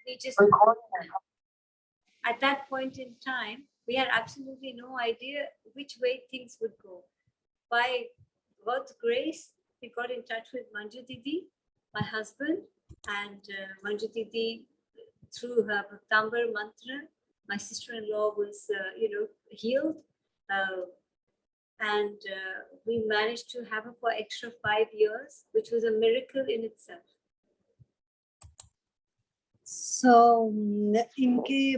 we just, at that point in time, we had absolutely no idea which way things would go. By God's grace, we got in touch with Manju Didi, my husband, and Manju Didi, through her Bhaktambar mantra, my sister-in-law was, healed. And we managed to have her for extra 5 years, which was a miracle in itself. So, इनके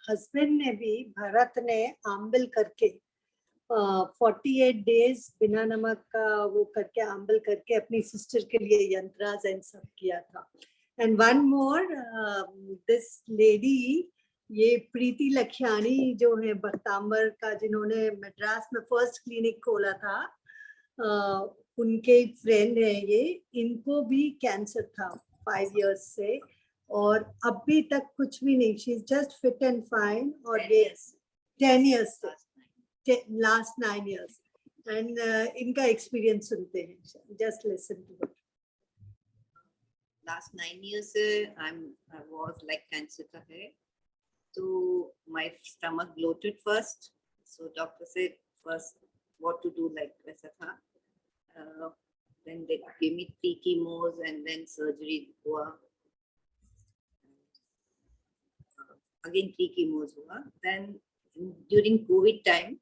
husband ने भी भरत ने humble करके 48 days बिना नमक का वो करके आंबल करके अपनी sister के लिए यंत्रास and सब किया था. And one more, this lady, ये प्रीति लखियानी जो है बख्तांबर का, जिन्होंने मद्रास में फर्स्ट क्लिनिक खोला था, उनके फ्रेंड है ये, इनको भी कैंसर था 5 years से और अभी तक कुछ भी नहीं. She is just fit and fine. और ये 10 years से लास्ट 9 years. एंड इनका एक्सपीरियंस सुनते हैं. Just listen to it. Last 9 years I was like cancer ka hai. So my stomach bloated first. So doctor said first what to do, like waisa tha. Then they gave me 3 chemos and then surgery hua. Again 3 chemos hua. Then during COVID time,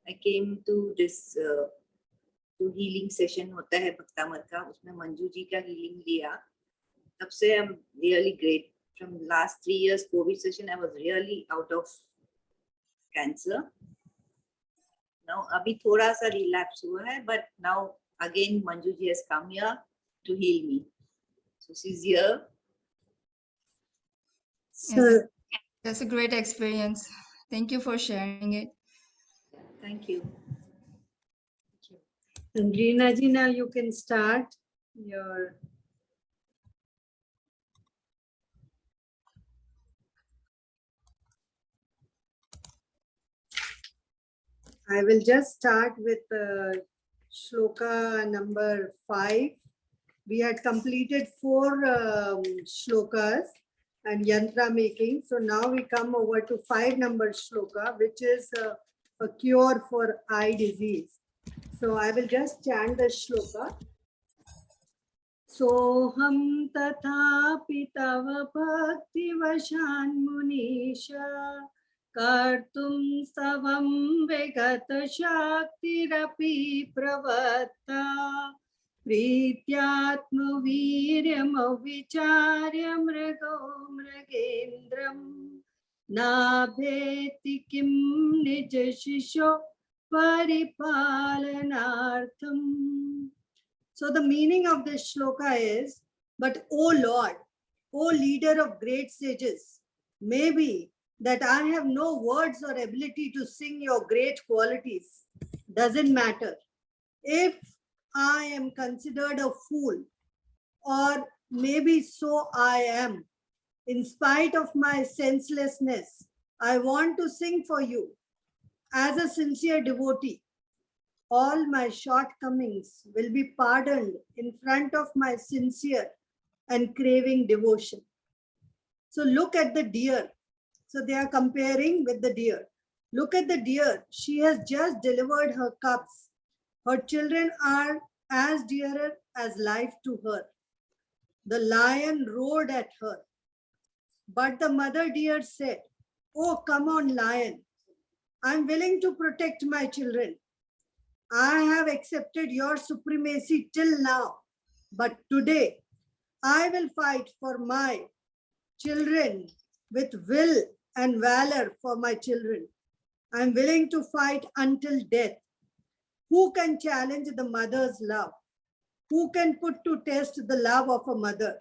I came to this to healing session hota hai Bhaktamar ka. Usme Manju ji ka healing liya. Tab se I'm really great. From last 3 years COVID session, I was really out of cancer. Now abhi thoda sa relapse hua hai, but now again Manju ji has come here to heal me. So she's here. So That's a great experience. Thank you for sharing it. Thank you. and Reena ji, now you can start your. I will just start with shloka number 5. We had completed 4 shlokas and yantra making. So now we come over to 5 number shloka, which is a cure for eye disease. So I will just chant the shloka. Soham tathapi tava bhakti vashan munisha kartum savam vegata shaktirapi pravatta Prityatma viryam avicharya mrigo mrigendram nabheti kim nija shisho paripalanartham. So the meaning of this shloka is, but O Lord, O leader of great sages, maybe that I have no words or ability to sing your great qualities. Doesn't matter. If I am considered a fool, or maybe so I am, in spite of my senselessness, I want to sing for you as a sincere devotee. All my shortcomings will be pardoned in front of my sincere and craving devotion. So look at the deer. So they are comparing with the deer. Look at the deer. She has just delivered her cubs. Her children are as dearer as life to her. The lion roared at her. But the mother deer said, "Oh, come on, lion. I'm willing to protect my children. I have accepted your supremacy till now. But today, I will fight for my children with will and valor for my children. I'm willing to fight until death. Who can challenge the mother's love? Who can put to test the love of a mother?"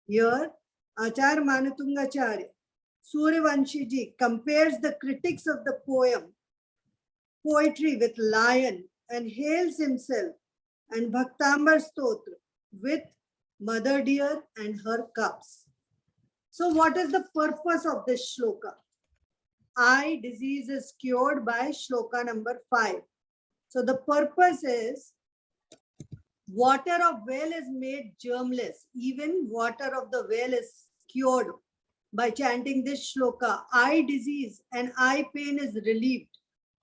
Here, Acharya Manatungacharya, Suryavanshi ji compares the critics of the poetry with lion and hails himself and Bhaktambar Stotra with mother deer and her cubs. So what is the purpose of this shloka? Eye disease is cured by shloka number 5. So the purpose is, water of well is made germless. Even water of the well is cured by chanting this shloka, eye disease and eye pain is relieved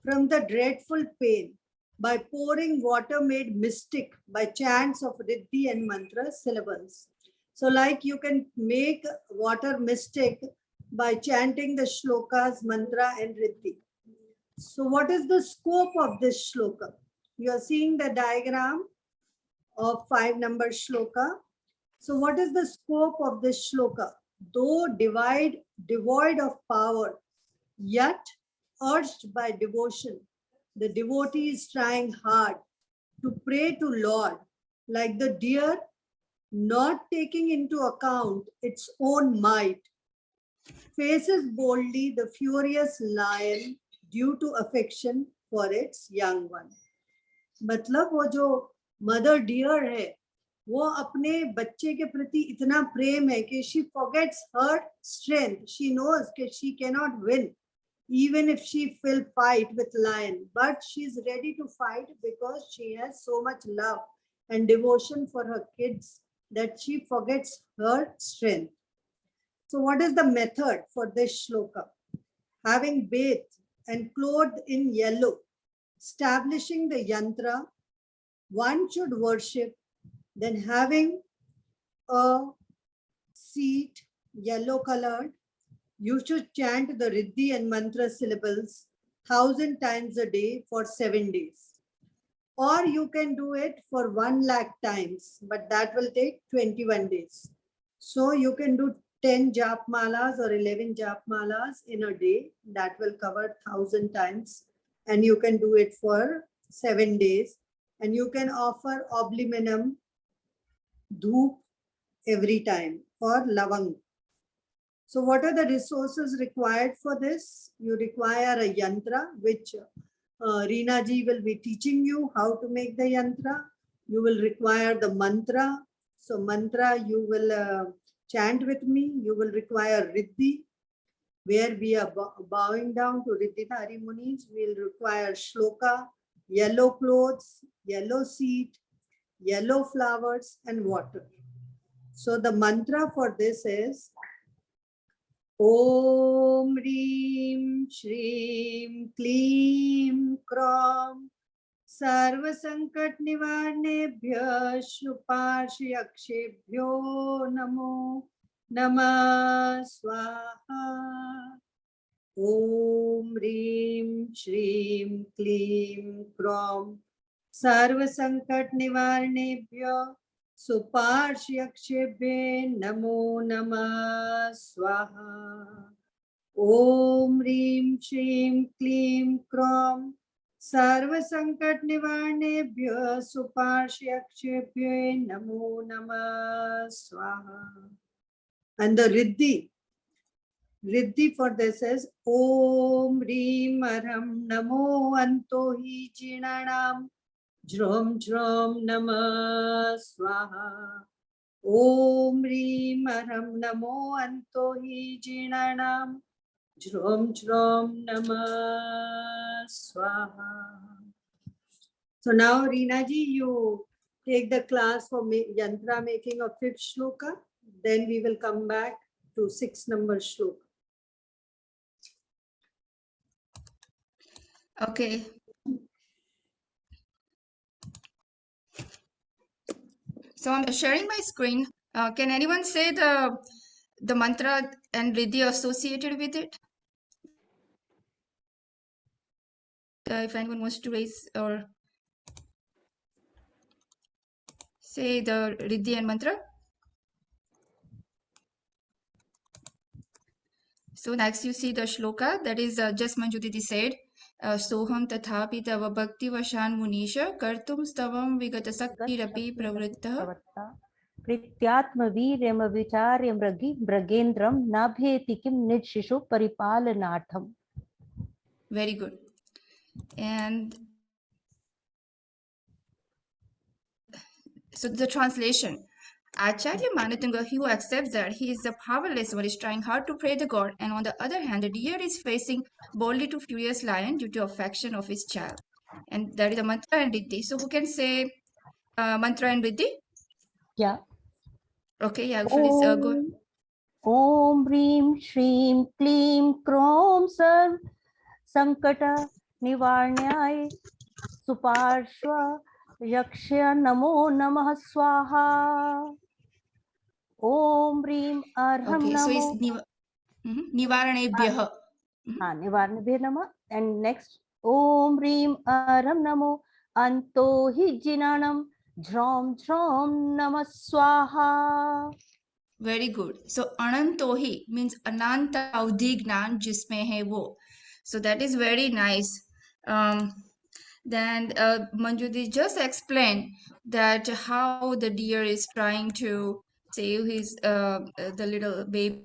from the dreadful pain by pouring water made mystic by chants of Riddhi and mantra syllables. So like you can make water mystic by chanting the shlokas, mantra and Riddhi. So what is the scope of this shloka? You are seeing the diagram of 5-number shloka. So what is the scope of this shloka? Though devoid of power, yet urged by devotion, the devotee is trying hard to pray to Lord like the deer, not taking into account its own might, faces boldly the furious lion due to affection for its young one. मतलब वो जो mother dear है वो अपने बच्चे के प्रति इतना प्रेम है कि she forgets her strength. She knows that she cannot win even if she will fight with lion, but she is ready to fight because she has so much love and devotion for her kids that she forgets her strength. So what is the method for this shloka? Having bathed and clothed in yellow, establishing the yantra, one should worship, then having a seat, yellow colored, you should chant the Riddhi and mantra syllables 1,000 times a day for 7 days. Or you can do it for 1,00,000 times, but that will take 21 days. So you can do 10 jap malas or 11 jap malas in a day. That will cover 1,000 times. And you can do it for 7 days. And you can offer obliminum, dhoop every time, or lavang. So what are the resources required for this? You require a yantra, which Reena ji will be teaching you how to make the yantra. You will require the mantra. So mantra you will chant with me. You will require Riddhi, where we are bowing down to Riddhidhari Munis. We will require shloka, yellow clothes, yellow seat, yellow flowers and water. So the mantra for this is Om Reem Shreem Kleem Krom Sarva Sankat Nivarnebhya Shupashyakshabhyo Namo Namah Swaha. Om Reem Shreem Kleem Krom Sarva Sankat Nivarnebhya Suparshyakshabhe Namo Namah Swaha. Om Reem Shreem Kleem Krom Sarva Sankat Nivarnebhya Suparshyakshabhe Namo Namah Swaha. And the Riddhi for this is Om Reem Aram Namo Antohi Jinanam Jrom Jrom Namah Swaha. Om Reem Aram Namo Antohi Jinanam Jrom Jrom Namah Swaha. So now Reena ji, you take the class for yantra making of 5th shloka. Then we will come back to 6-number shloka. Okay. So I'm sharing my screen. Can anyone say the mantra and Riddhi associated with it? If anyone wants to raise or say the Riddhi and mantra. So next you see the shloka, that is just Manjuditi said. Soham tathapi tava bhakti vashan munisha kartum stavam vigata sakti rapi pravrittah. कृत्यात्मवीर्यम विचार्य मृगेन्द्रम नाभेति किम निज शिशु परिपालनार्थम. Very good. And so the translation. Acharya Manatunga, he who accepts that he is the powerless one, is trying hard to pray the god, and on the other hand, the deer is facing boldly to furious lion due to affection of his child. And that is a mantra and riddhi. So who can say mantra and riddhi? Yeah. Okay, yeah, please go. Om ह्रीं श्रीं क्लीं क्रों सर्व संकट निवारण्याय सुपार्श्व यक्ष्य नमो नमः स्वाहा। ओम ह्रीं अर्हं Okay, so NaMo it's nivaranebhyah. हाँ निवारणभ्य नमः। And next ओम ह्रीं अर्हं नमो अंतो हि जिनाणं झ्रौं झ्रौं नमः स्वाहा। Very good. So anantohi means ananta avdhi gnan jisme hai wo. So that is very nice. Then Manjudi just explained that how the deer is trying to save his the little baby,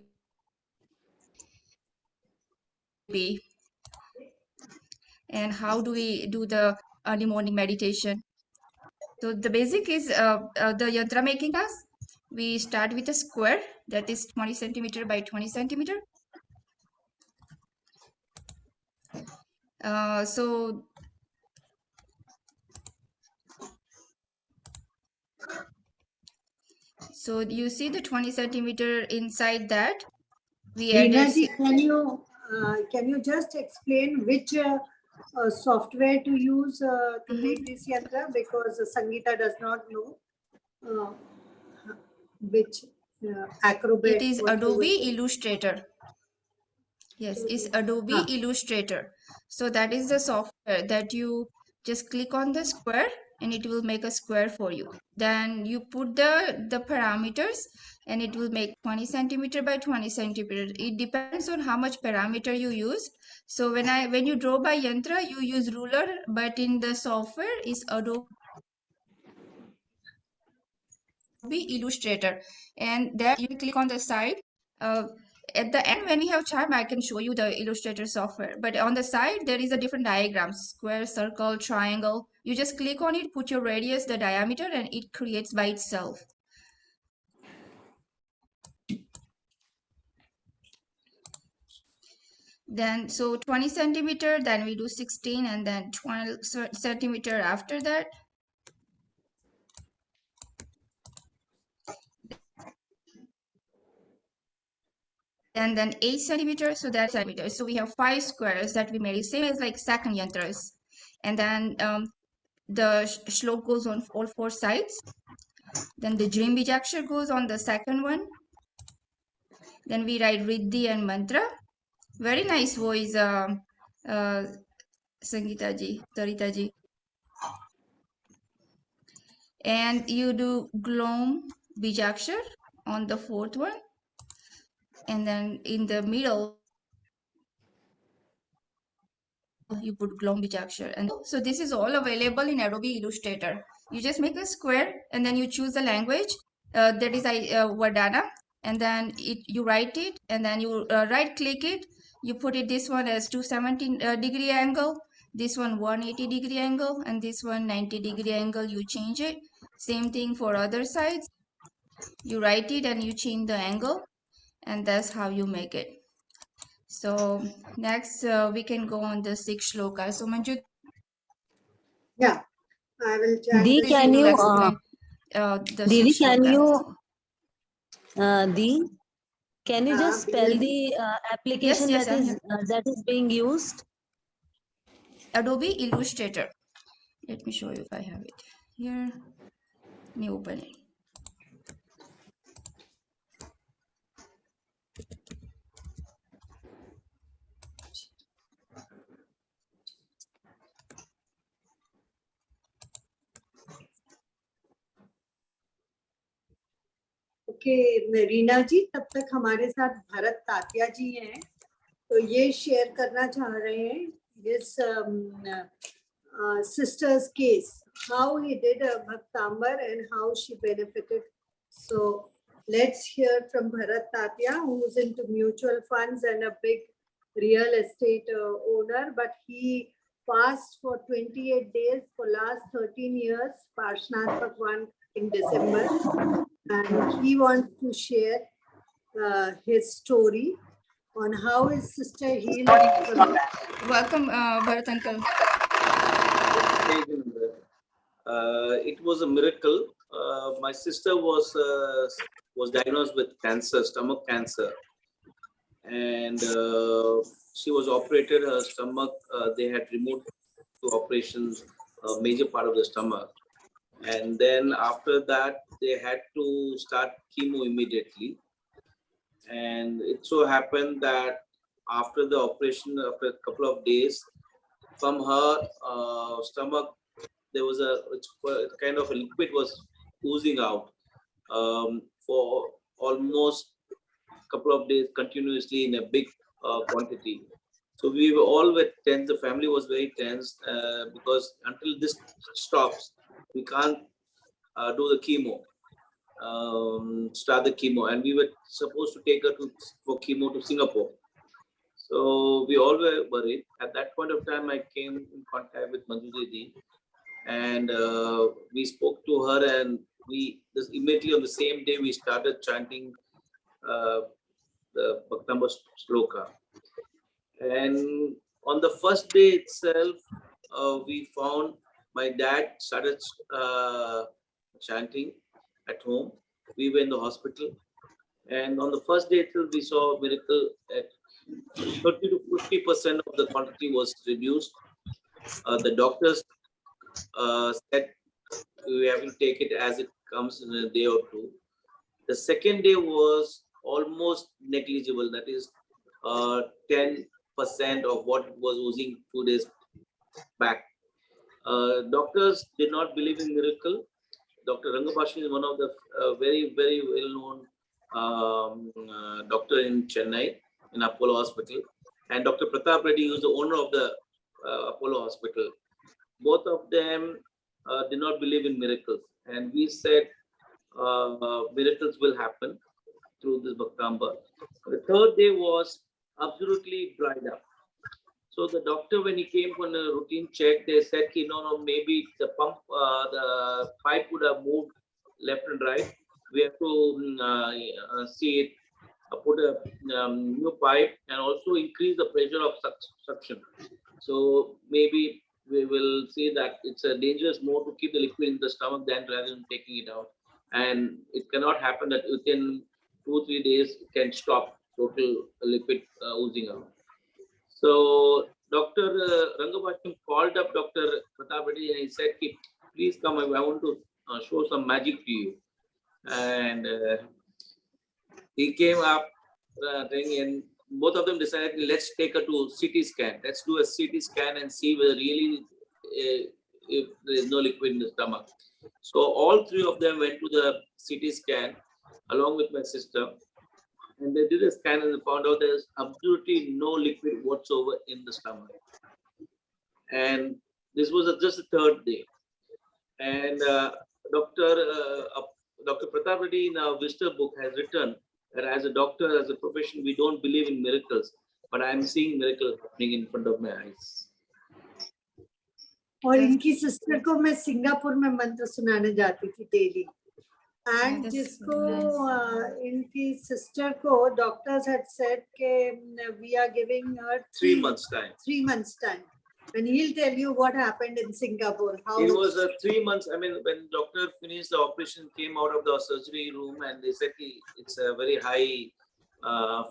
and how do we do the early morning meditation. So the basic is the yantra making class. We start with a square that is 20 centimeter by 20 centimeter. So you see the 20 centimeter inside that we Reena added ji, can you just explain which software to use to make this yantra, because Sangeeta does not know which Acrobat. it is what you Adobe will- Illustrator. Yes, it's Adobe Illustrator. So that is the software that you just click on the square and it will make a square for you. Then you put the parameters and it will make 20 centimeter by 20 centimeter. It depends on how much parameter you use. So when you draw by Yantra, you use ruler, but in the software is Adobe Illustrator. And there you click on the side. At the end, when we have chart, I can show you the Illustrator software. But on the side, there is a different diagrams: square, circle, triangle. You just click on it, put your radius, the diameter, and it creates by itself. Then, so 20 centimeter, then we do 16, and then 12 centimeter after that. And then 8 centimeters, so that's centimeters. So we have 5 squares that we made, same as like second yantras. And then the shlok goes on all 4 sides. Then the Jain Bijakshar goes on the second one. Then we write Riddhi and Mantra. Very nice voice, Sangeeta ji, Tarita ji. And you do Glom Bijakshar on the 4th one. And then in the middle, you put Glom Bijakshar. And so this is all available in Adobe Illustrator. You just make a square and then you choose the language. That is Vardhana. And then you write it and then you right click it. You put it this one as 270 degree angle, this one 180 degree angle, and this one 90 degree angle. You change it. Same thing for other sides. You write it and you change the angle, and that's how you make it. So next we can go on the 6th shloka. So Manju, Yeah, I will try. Dee, to can will you explain the Didi, 6th can shloka. you Dee, can you just spell Yes. the application Yes, that I'm is here. that is being used? Adobe Illustrator. Let me show you if I have it here. Let me open it. Okay Reena ji, तब तक हमारे साथ भरत तात्या जी हैं, तो ये share करना चाह रहे हैं this sister's case, how he did a Bhaktambar and how she benefited. So let's hear from Bharat Tatya, who's into mutual funds and a big real estate owner, but he fast for 28 days for last 13 years, Parshnath Bhagwan in December, and he wants to share his story on how his sister healed. Welcome, Bharat uncle. It was a miracle. My sister was diagnosed with cancer, stomach cancer, and she was operated. Her stomach, they had removed to operations a major part of the stomach, and then after that they had to start chemo immediately. And it so happened that after the operation, after a couple of days, from her stomach there was a kind of a liquid was oozing out for almost a couple of days continuously in a big quantity. So we were all were tense. The family was very tense because until this stops, we can't do the chemo, start the chemo, and we were supposed to take her for chemo to Singapore. So we all were worried. At that point of time, I came in contact with Manju Didi, and we spoke to her, and we just immediately on the same day we started chanting the Bhaktamba Shloka. And on the first day itself, we found my dad started chanting at home. We were in the hospital, and on the first day itself, we saw a miracle. At 30 to 50% of the quantity was reduced. The doctors said we have to take it as it comes in a day or two. The second day was almost negligible. That is 10% of what was oozing 2 days back. Doctors did not believe in miracle. Dr. Rangabhashi is one of the very, very well-known doctor in Chennai, in Apollo Hospital. And Dr. Pratap Reddy, who is the owner of the Apollo Hospital. Both of them did not believe in miracles. And we said miracles will happen through this Bhaktamba. The third day was absolutely dried up. So the doctor, when he came for a routine check, they said, no, maybe the pump, the pipe would have moved left and right. We have to see it, put a new pipe and also increase the pressure of suction. So maybe we will see that it's a dangerous more to keep the liquid in the stomach than rather than taking it out. And it cannot happen that within 2-3 days it can stop total liquid oozing out. So Dr. Rangabhashi called up Dr. Pratap Reddy and he said, please come, I want to show some magic to you. And he came up and both of them decided, let's take her to CT scan. Let's do a CT scan and see whether really if there is no liquid in the stomach. So all three of them went to the CT scan along with my sister. And they did a scan and they found out there's absolutely no liquid whatsoever in the stomach. And this was just the third day. And Dr. Pratap Reddy in our visitor book has written that as a doctor, as a profession, we don't believe in miracles, but I'm seeing miracles happening in front of my eyes. और इनकी sister को मैं Singapore में मंत्र सुनाने जाती थी daily and जिसको इनकी सिस्टर को डॉक्टर्स हैड सेड के we are giving her 3 months time. 3 months time. And he'll tell you what happened in Singapore. How it was 3 months. I mean, when doctor finished the operation, came out of the surgery room, and they said it's a very high,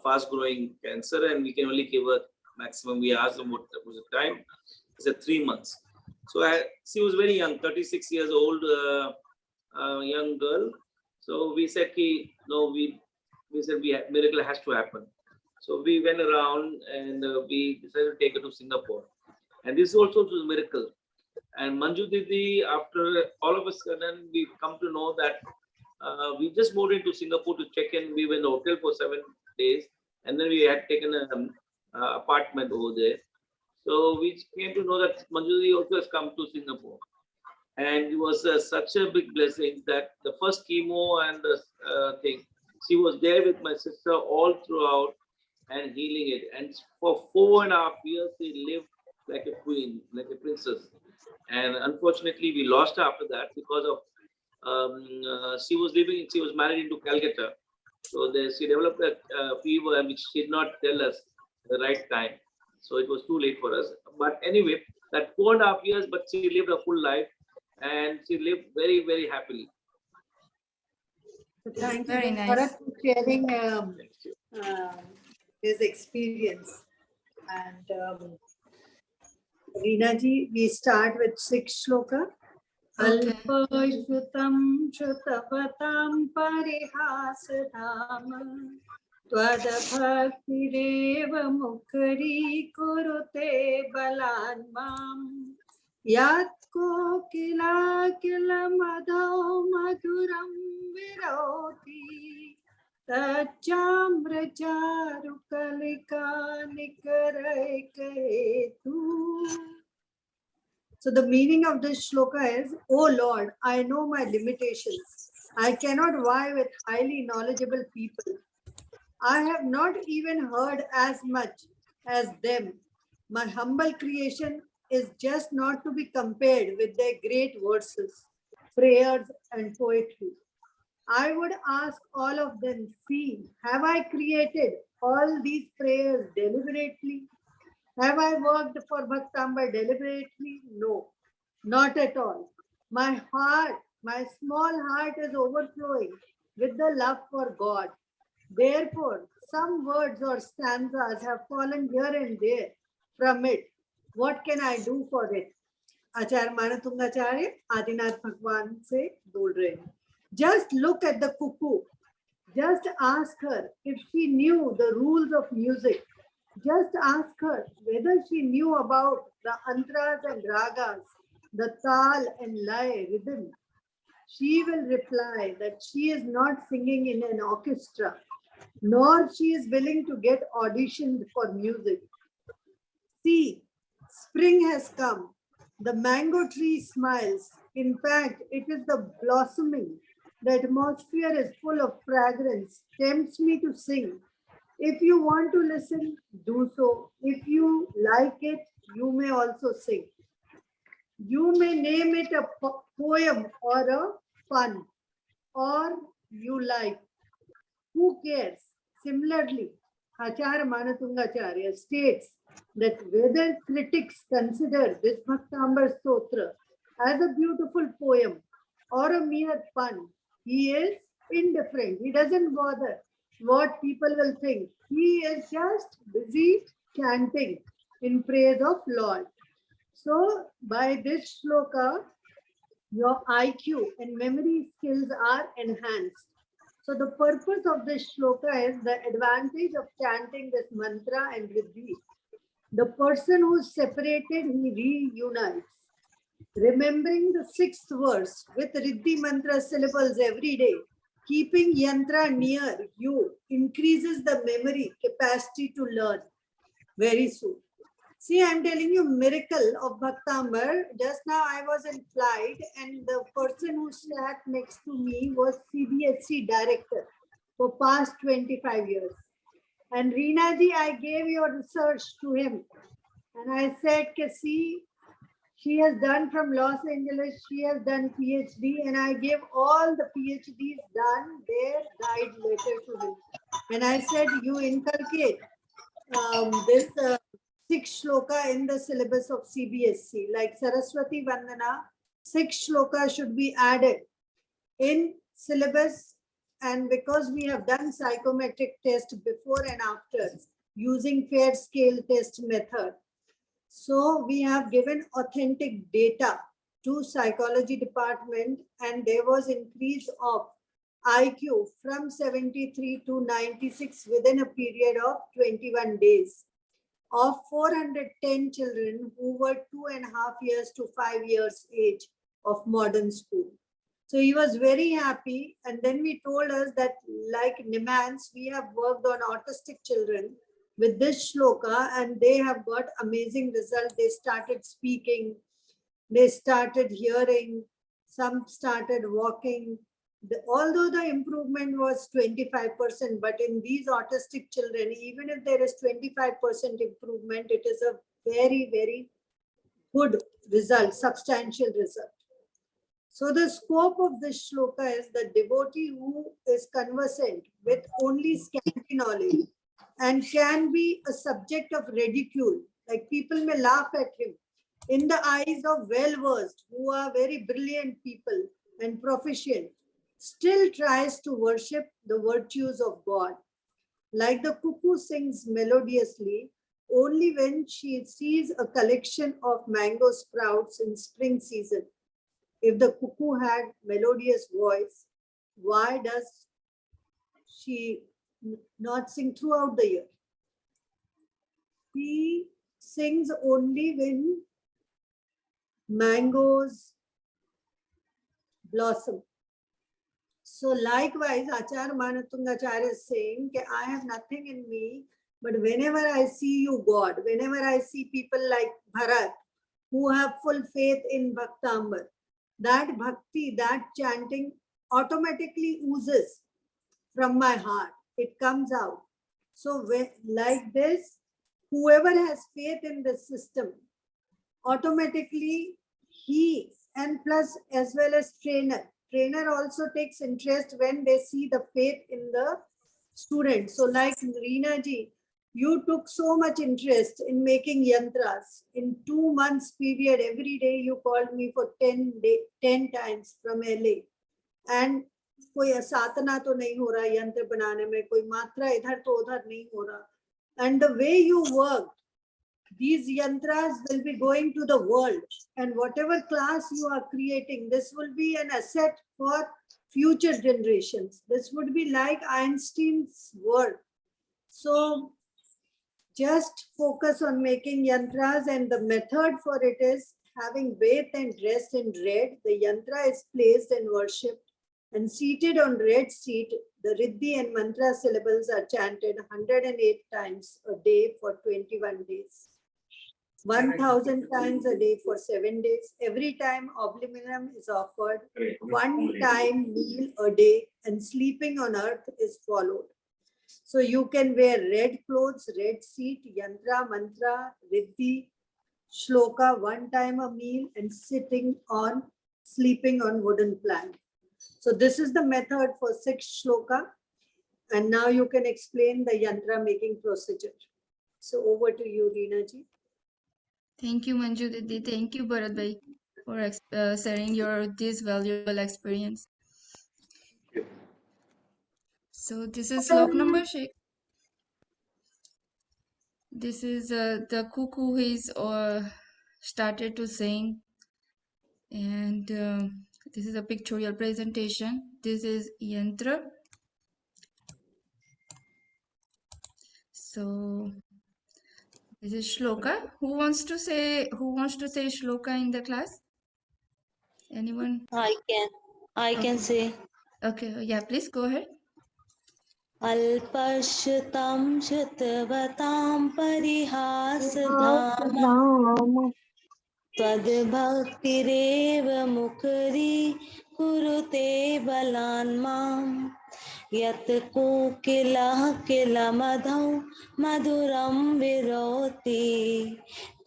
fast-growing cancer, and we can only give a maximum. We asked them what was the time. He said 3 months. So she was very young, 36 years old, young girl. So we said, no, we said miracle has to happen. So we went around and we decided to take her to Singapore. And this also was a miracle. And Manju Didi, after all of a sudden, we come to know that we just moved into Singapore to check in. We were in the hotel for 7 days. And then we had taken an apartment over there. So we came to know that Manju Didi also has come to Singapore. And it was such a big blessing that the first chemo and the thing, she was there with my sister all throughout and healing it. And for 4.5 years, she lived like a queen, like a princess. And unfortunately, we lost her after that because of she was married into Calcutta. So she developed a fever which she did not tell us the right time. So it was too late for us. But anyway, that 4.5 years, but she lived a full life and she lived very, very happily. So thank you Very very nice. Bharat, for sharing his experience. And Reena ji, we start with 6th shloka. Okay. Alpashrutam shrutavatam parihasadam Twadabhaktireva mukhari kurute balan mam Yat kokila kila madhav madhuram viroti Tachamracharu kalika nikarai kahetu. So the meaning of this shloka is, "Oh Lord, I know my limitations. I cannot vie with highly knowledgeable people. I have not even heard as much as them. My humble creation is just not to be compared with their great verses, prayers, and poetry. I would ask all of them, see, have I created all these prayers deliberately? Have I worked for Bhaktamba deliberately? No, not at all. My heart, my small heart is overflowing with the love for God. Therefore, some words or stanzas have fallen here and there from it. What can I do for it? आचार्य मानतुंगाचार्य आदिनाथ भगवान से बोल रहे हैं. Just look at the cuckoo. Just ask her if she knew the rules of music. Just ask her whether she knew about the antras and ragas, the tal and lay rhythm. She will reply that she is not singing in an orchestra, nor she is willing to get auditioned for music. See, spring has come. The mango tree smiles. In fact, it is the blossoming. The atmosphere is full of fragrance, tempts me to sing. If you want to listen, do so. If you like it, you may also sing. You may name it a poem or a pun, or you like. Who cares? Similarly, Acharya Manatungacharya states that whether critics consider this Bhaktambar Stotra as a beautiful poem or a mere pun, he is indifferent. He doesn't bother what people will think. He is just busy chanting in praise of Lord. So by this shloka, your IQ and memory skills are enhanced. So the purpose of this shloka is the advantage of chanting this mantra and riddhi. The person who is separated, he reunites. Remembering the 6th verse with riddhi mantra syllables every day, keeping yantra near you increases the memory capacity to learn very soon. See, I'm telling you miracle of Bhaktambar. Just now I was in flight and the person who sat next to me was CBSE director for past 25 years. And Reena ji, I gave your research to him. And I said, see, she has done from Los Angeles, she has done PhD, and I gave all the PhDs done their guide letter to him. And I said, you inculcate this 6 shloka in the syllabus of CBSE, like Saraswati Vandana, 6 shloka should be added in syllabus. And because we have done psychometric test before and after using fair scale test method, so we have given authentic data to psychology department, and there was increase of IQ from 73 to 96 within a period of 21 days of 410 children who were 2.5 years to 5 years age of modern school. So he was very happy. And then we told us that like Nimans, we have worked on autistic children with this shloka and they have got amazing results. They started speaking, they started hearing, some started walking. Although the improvement was 25%, but in these autistic children, even if there is 25% improvement, it is a very, very good result, substantial result. So the scope of this shloka is the devotee who is conversant with only scanty knowledge and can be a subject of ridicule, like people may laugh at him in the eyes of well-versed, who are very brilliant people and proficient, still tries to worship the virtues of God. Like the cuckoo sings melodiously only when she sees a collection of mango sprouts in spring season. If the cuckoo had melodious voice, why does she not sing throughout the year? He sings only when mangoes blossom. So likewise, Acharya Manatungacharya is saying that I have nothing in me, but whenever I see you, God, whenever I see people like Bharat, who have full faith in Bhaktambar, that bhakti, that chanting automatically oozes from my heart. It comes out. So like this, whoever has faith in this system, automatically he, and plus as well as trainer also takes interest when they see the faith in the student. So like Reena ji, you took so much interest in making yantras. In 2 months period, every day you called me for 10 times from LA. And कोई साधना तो नहीं हो रहा यंत्र बनाने में, कोई मात्रा इधर तो उधर नहीं हो रहा. And the way you worked, these yantras will be going to the world, and whatever class you are creating, this will be an asset for future generations. This would be like Einstein's work. So just focus on making yantras, and the method for it is having bathed and dressed in red. The yantra is placed and worshipped, and seated on red seat, the Riddhi and mantra syllables are chanted 108 times a day for 21 days. 1000 times a day for 7 days. Every time obliminum is offered, 1 time meal a day, and sleeping on earth is followed. So you can wear red clothes, red seat, yantra, mantra, riddhi, shloka, 1 time a meal, and sleeping on wooden plank. So this is the method for 6 shloka. And now you can explain the yantra making procedure. So over to you, Reena ji. Thank you, Manju Didi. Thank you, Bharat Bhai, for sharing this valuable experience. So this is slok number 6. This is the cuckoo is started to sing, and this is a pictorial presentation. This is yantra. So this is shloka. Who wants to say shloka in the class? Anyone? I can say Okay, yeah, please go ahead. अल्पश्रुतं श्रुतवतां परिहासधाम त्वद्भक्तिरेव मुखरी कुरुते बलान् माम् यत् कोकिलः किलमधौ मधुरं विरोति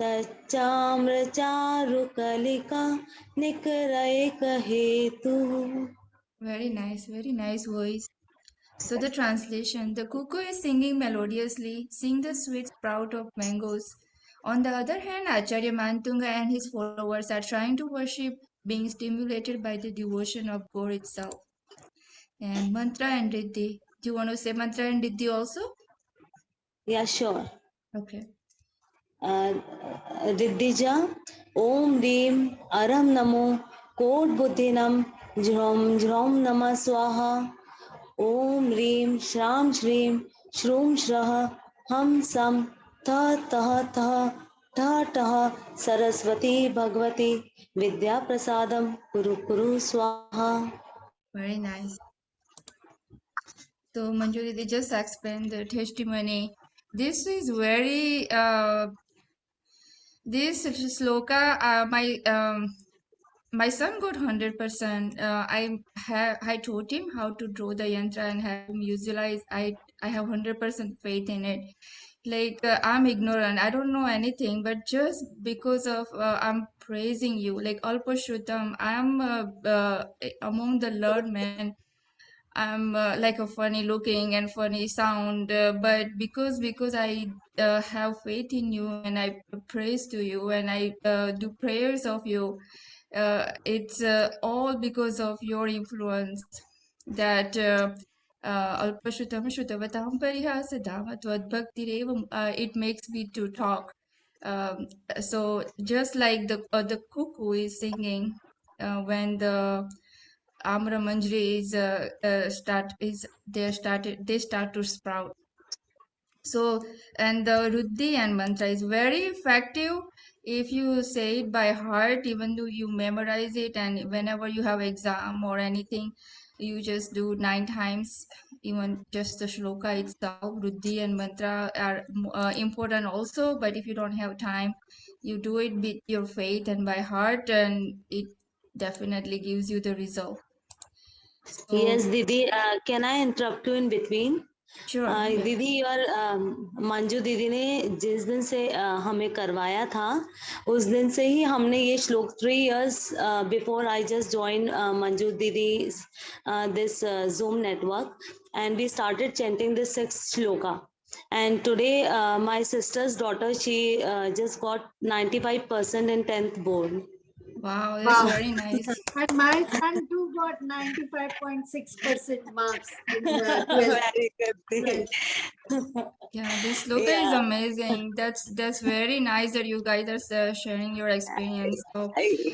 तच्चाम्रचारुकलिका निकरैकहेतुः. Very nice voice. So the translation, the cuckoo is singing melodiously, sing the sweet sprout of mangoes. On the other hand, Acharya Mantunga and his followers are trying to worship, being stimulated by the devotion of God itself. And mantra and riddhi. Do you want to say mantra and riddhi also? Yeah, sure. Okay. रिद्धिजा Om रीम अरम NaMo coat बुद्धिनम झ्रौम झ्रौम नमः स्वाहा ओम रीम श्राम श्रीम श्रूम श्रः हम सम थ तः तः ठः ठः सरस्वती भगवती विद्या प्रसादम कुरु कुरु स्वाहा. Very nice. So Manju Didi just explained the testimony. This is very this sloka my son got 100%. I taught him how to draw the yantra and have him visualize. I have 100% faith in it. Like I'm ignorant, I don't know anything, but just because of I'm praising you, like Alpashrutam, I'm among the learned men. I'm like a funny looking and funny sound, but because I have faith in you and I praise to you and I do prayers of you, it's all because of your influence that Alpashrutam Shrutavatam Parihasadama Tvadbhaktirevam. It makes me to talk. So just like the cuckoo is singing when the Amra Manjri is they start to sprout. So, and the Ruddhi and mantra is very effective if you say it by heart, even though you memorize it, and whenever you have exam or anything, you just do 9 times, even just the shloka itself. Ruddhi and mantra are important also, but if you don't have time, you do it with your faith and by heart, and it definitely gives you the result. So, Yes, Didi, can I interrupt you in between? sure. Yeah. दीदी और मंजू दीदी ने जिस दिन से हमें करवाया था उस दिन से ही हमने ये श्लोक 3 years before I just join Manju दीदी this Zoom network, and we started chanting this 6 shloka. And today my sister's daughter, she just got 95% in 10th board. Wow, that's Wow. very nice. And my son too got 95.6% marks in 12th. Very good. Right. Yeah, this sloka is Yeah. amazing. That's very nice that you guys are sharing your experience. So,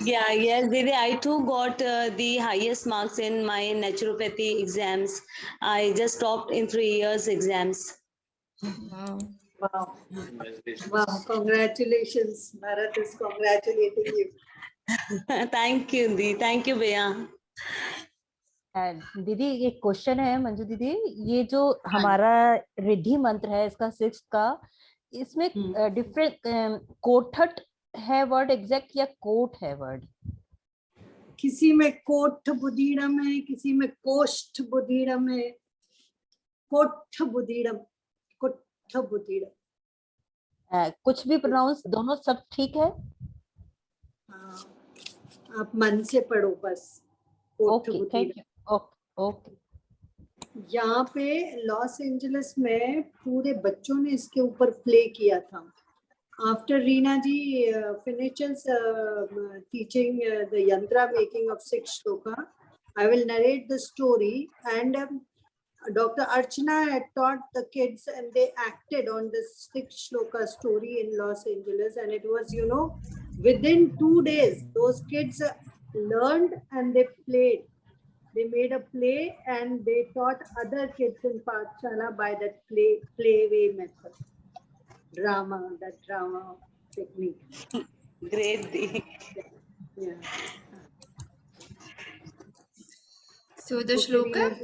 Yeah, yes, Didi, I too got the highest marks in my naturopathy exams. I just topped in 3 years exams. wow. Wow. Congratulations. Wow. Congratulations. Bharat is congratulating you. Thank you, Didi. Thank you, Bhaiya. दीदी एक question है मंजू दीदी, ये जो हाँ। हमारा रिद्धि मंत्र है इसका 6th का, इसमें डिफरेंट कोठट है वर्ड एग्जैक्ट या कोट है वर्ड? किसी में कोठ बुद्धीड़म है, किसी में कोष्ठ बुद्धीड़म है, कोठ बुद्धीड़म, कोठ बुद्धीड़म। कुछ भी प्रोनाउंस, दोनों सब ठीक है? आप मन से पढ़ो बस। कोठ ओके, थैंक यू। ओके। यहाँ पे लॉस एंजलिस में पूरे बच्चों ने इसके ऊपर प्ले किया था। After Reena ji finishes teaching the yantra making of 6 shloka, I will narrate the story. And Dr. Archana had taught the kids, and they acted on this 6 shloka story in Los Angeles. And it was, you know, within 2 days, those kids learned and they played. They made a play and they taught other kids in Pathshala by that playway method. That drama technique. Great, Didi. Yeah. So the Okay, shloka,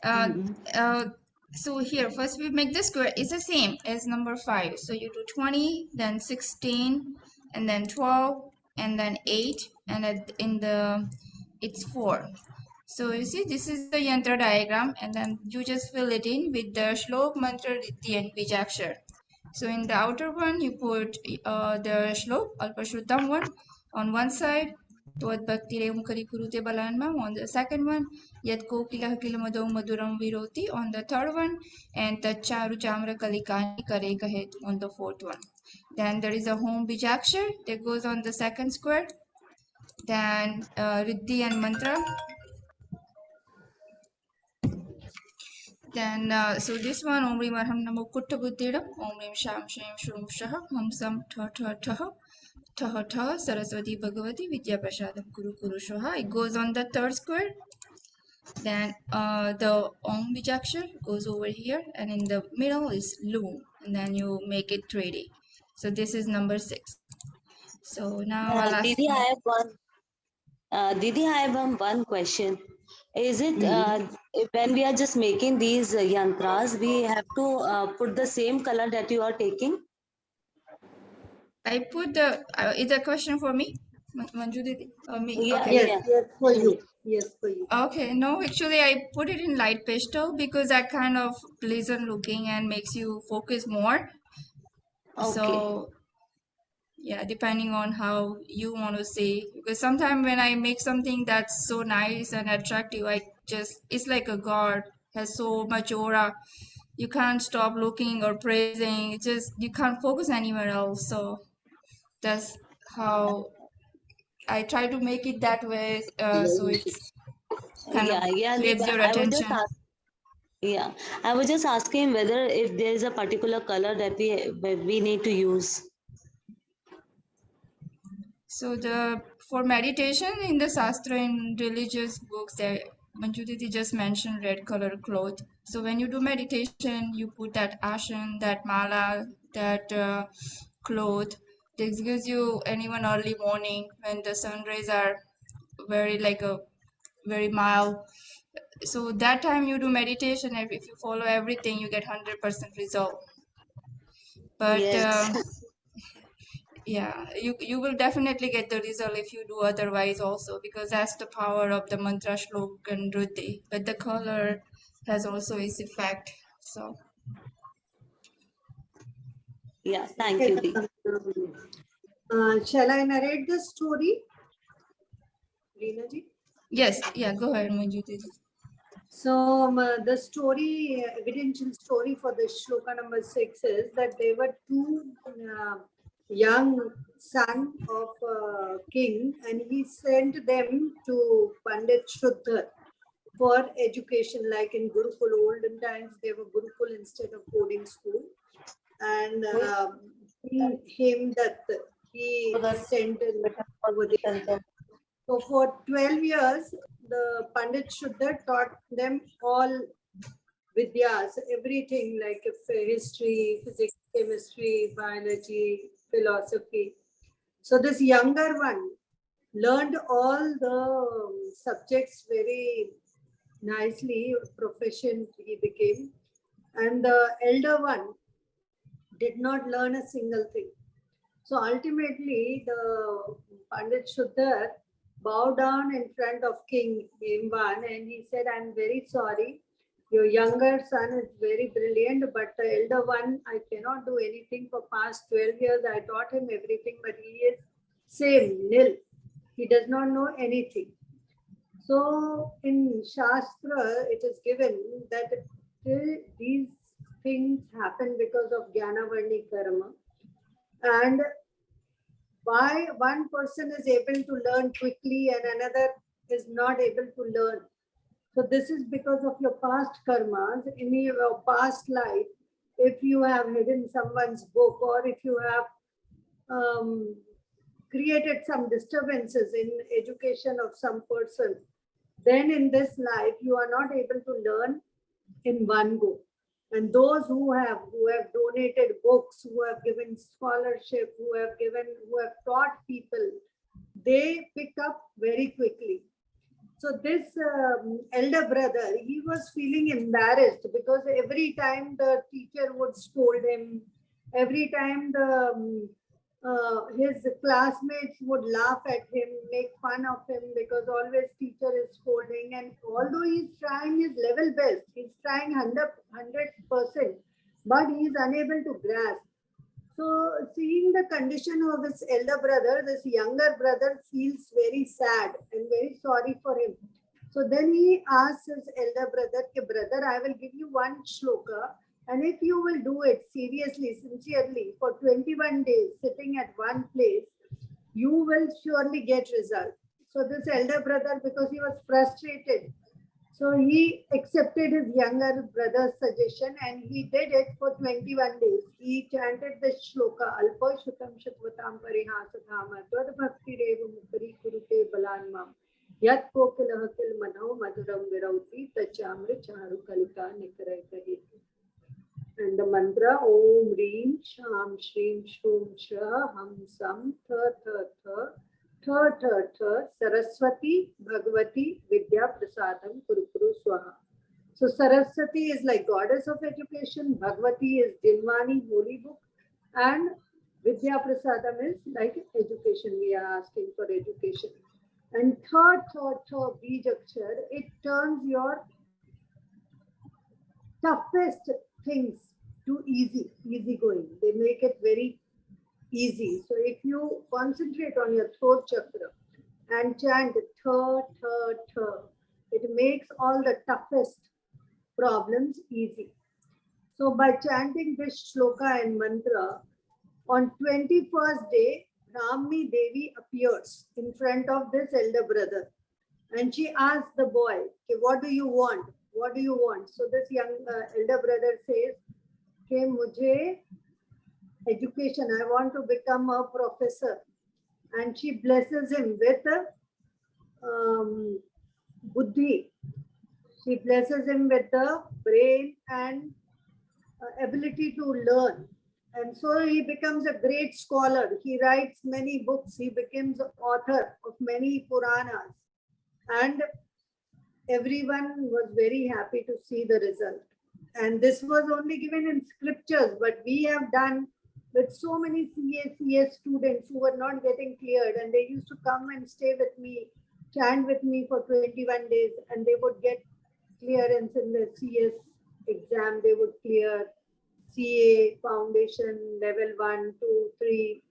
Reena. so here first we make the square. It's the same as number 5. So you do 20, then 16, and then 12, and then 8, and it's 4. So you see, this is the yantra diagram, and then you just fill it in with the shlok, mantra, riddhi, and bijakshar. So in the outer one, you put the shlok, alpashrutam one, on one side, Tod Bhakti Revam Kari Kurute Balanmam on the second one, Yat Kokila Kilamadom Maduram Viroti on the third one, and Tacharu Chamra Kalikani Kare Kahet on the fourth one. Then there is a home bijakshar that goes on the second square. Then riddhi and mantra. Then, so this one, Om Rim Arham Namo Kutta Buddhidam, Om Rim Sham Shim Shrum Shaha, Hum Sam Tha Tha Tha, Tha Tha, Saraswati Bhagavati, Vidya Prasadam Kuru Kuru Shoha. It goes on the third square. Then the Om Bijakshar goes over here, and in the middle is Loom, and then you make it 3D. So this is number 6. So now I'll ask Didi, you. I have one. Didi, I have one question. Is it when we are just making these yantras, we have to put the same color that you are taking? I put the, is a question for me? Manju Didi? Me? Yeah, Okay. Yes, yes, for you. Yes, for you. Okay, no, actually I put it in light pastel because that kind of pleasant looking and makes you focus more. Okay. So yeah, depending on how you want to see, because sometimes when I make something that's so nice and attractive, it's like a god, has so much aura. You can't stop looking or praising. It's just you can't focus anywhere else. So that's how I try to make it that way. So it's kind of Yeah, grabs your I was just attention. Yeah, I was just asking whether if there is a particular color that we need to use. So the for meditation in the Shastra in religious books, that Manjuditi just mentioned red color cloth. So when you do meditation, you put that ashan, that mala, that cloth. This gives you anyone early morning when the sun rays are very like a very mild. So that time you do meditation, and if you follow everything, you get 100% result. But Yes. yeah, you will definitely get the result if you do otherwise also, because that's the power of the mantra, shlok, and ruti. But the color has also its effect. So Yeah, thank Okay, you, Dee. shall I narrate the story, Reena ji? yes, yeah, go ahead, Manjuti. So the story, evidential story for the shloka number 6 is that there were two young son of a king, and he sent them to Pandit Shuddha for education. Like in Gurukul, olden times, they were Gurukul instead of boarding school. And him that he sent over there. So for 12 years, the Pandit Shuddha taught them all Vidyas, everything like history, physics, chemistry, biology, philosophy. So this younger one learned all the subjects very nicely, proficient he became. And the elder one did not learn a single thing. So ultimately, the Pandit Shuddhar bowed down in front of King Hemvan and he said, I'm very sorry. Your younger son is very brilliant, but the elder one, I cannot do anything for past 12 years. I taught him everything, but he is same, nil. He does not know anything. So in Shastra, it is given that these things happen because of Jnanavarni karma. And why one person is able to learn quickly and another is not able to learn. So this is because of your past karmas in your past life. If you have hidden someone's book or if you have created some disturbances in education of some person, then in this life you are not able to learn in one go. And those who have donated books, who have given scholarship, who have taught people, they pick up very quickly. So this elder brother, he was feeling embarrassed because every time the teacher would scold him, every time the his classmates would laugh at him, make fun of him because always teacher is scolding. And although he's trying his level best, he's trying 100%, but he is unable to grasp. So seeing the condition of his elder brother, this younger brother feels very sad and very sorry for him. So then he asks his elder brother, brother, I will give you one shloka, and if you will do it seriously, sincerely for 21 days, sitting at one place, you will surely get result. So this elder brother, because he was frustrated, so he accepted his younger brother's suggestion and he did it for 21 days. He chanted the shloka, Alpa Shutam Shatvatam Parihasadhama, Dvad Bhakti Revu Mukari Kurute Balanmam, Yat Kokilah Kil Madhav Madhuram Virauti, Tachamri Charu Kalika Nikarai Kahiti. And the mantra Om Reem Sham Shreem Shum Shra Ham Sam Tha Tha Tha Tha Saraswati Bhagavati Vidya Prasadam Kurukuru Swaha. So Saraswati is like goddess of education, Bhagavati is Dinwani, holy book, and Vidya Prasadam is like education. We are asking for education. And third, Bij Akshar, it turns your toughest things to easy going. They make it very easy. So if you concentrate on your throat chakra and chant tha, tha, tha, it makes all the toughest problems easy. So by chanting this shloka and mantra, on 21st day, Ramni Devi appears in front of this elder brother. And she asks the boy, okay, what do you want? what do you want? So this young elder brother says, "Okay, mujhe education. I want to become a professor." And she blesses him with buddhi. She blesses him with the brain and ability to learn. And so he becomes a great scholar. He writes many books. He becomes the author of many Puranas. And everyone was very happy to see the result. And this was only given in scriptures, but we have done with so many CS students who were not getting cleared, and they used to come and stay with me, chant with me for 21 days, and they would get clearance in the CS exam. They would clear CA foundation level 1, 2, 3,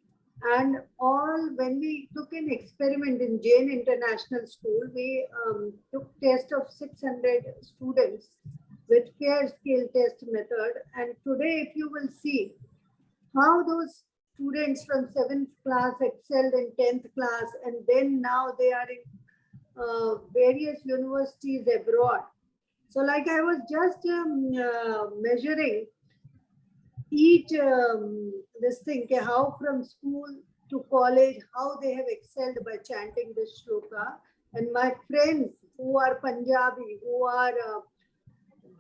and all. When we took an experiment in Jain International School, we took test of 600 students with fair scale test method. And today, if you will see how those students from 7th class excelled in 10th class, and then now they are in various universities abroad. So like I was just measuring each this thing, how from school to college, how they have excelled by chanting this shloka. And my friends who are Punjabi, who are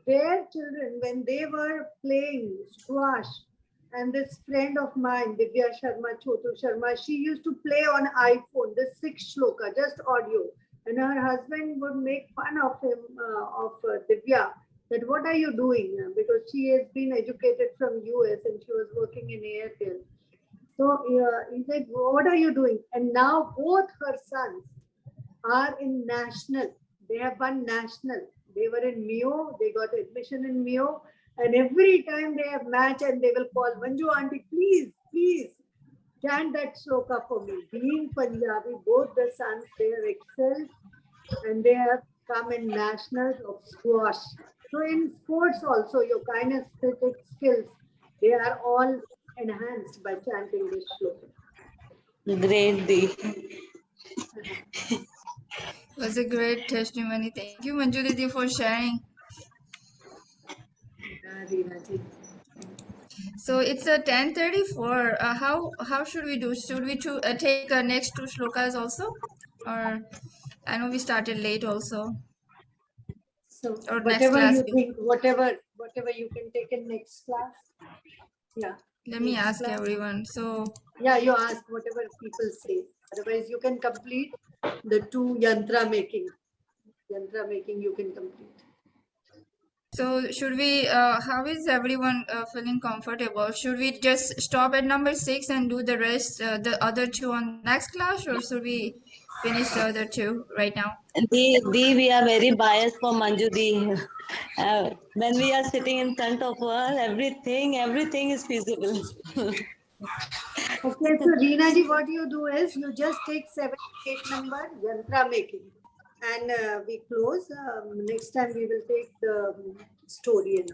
their children, when they were playing squash, and this friend of mine, Divya Sharma, Chotu Sharma, she used to play on iPhone, the 6th shloka, just audio. And her husband would make fun of him, of Divya, that what are you doing? Because she has been educated from US and she was working in Airtel. So he said, what are you doing? And now both her sons are in national. They have won national. They were in Mio. They got admission in Mio. And every time they have match and they will call, Manju auntie, please, please chant that shloka for me. Being Punjabi, both the sons, they have excelled and they have come in nationals of squash. So in sports also, your kinesthetic skills, they are all enhanced by chanting this shloka. Great, Dee. Was a great testimony. Thank you, Manju Didi, for sharing. So it's a 10:34. How should we do? Should we take next two shlokas also, or I know we started late also, So or next whatever class? you think, whatever you can take in next class. Yeah. Let me next ask class. everyone. So Yeah, you ask whatever people say. Otherwise, you can complete the 2 yantra making. Yantra making you can complete. So should we? How is everyone feeling comfortable? Should we just stop at number 6 and do the rest, the other two on next class, or should we finish the other two right now? Dee, we are very biased for Manju Dee. When we are sitting in front of her, everything is feasible. Okay, so Reena ji, what you do is you just take 7, 8 number yantra making, and we close. Next time we will take the story.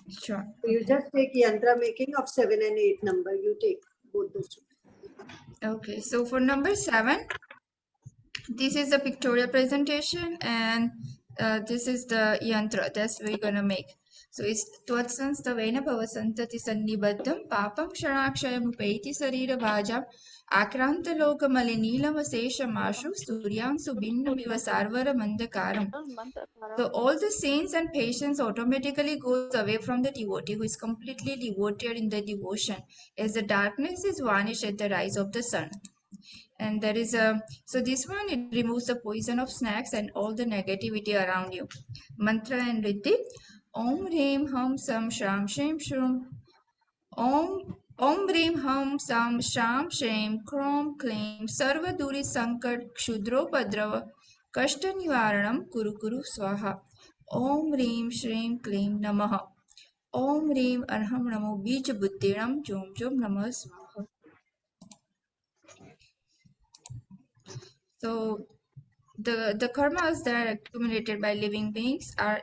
Sure. So you just take yantra making of 7 and 8 number. You take both the two. Okay. So for number 7, this is the pictorial presentation, and this is the yantra that we're gonna make. So it's Tvatsanstavena Bhavasantati Sannibaddham Papam Kshanakshayam Upeti Sarira Bhajam Akranta Loka Malinilam Aseshamashu Suryam Subhinnamiva Sarvara Mandakaram. So all the saints and patience automatically goes away from the devotee who is completely devoted in the devotion, as the darkness is vanished at the rise of the sun. And there is a, so this one, it removes the poison of snacks and all the negativity around you. Mantra and Riddhi. Om Reem Hum Sam Sham Shem Shrum. Om Reem Hum Sam Sham Shem Krom Kleem Sarva Duri Sankat Kshudro Padrava Kashta Nivaranam Kuru Kuru Swaha. Om Reem Shreem Kleem Namaha. Om Reem Arham Namo Bij Buddhiram Jom Jom Namah Swaha. So the karmas that are accumulated by living beings are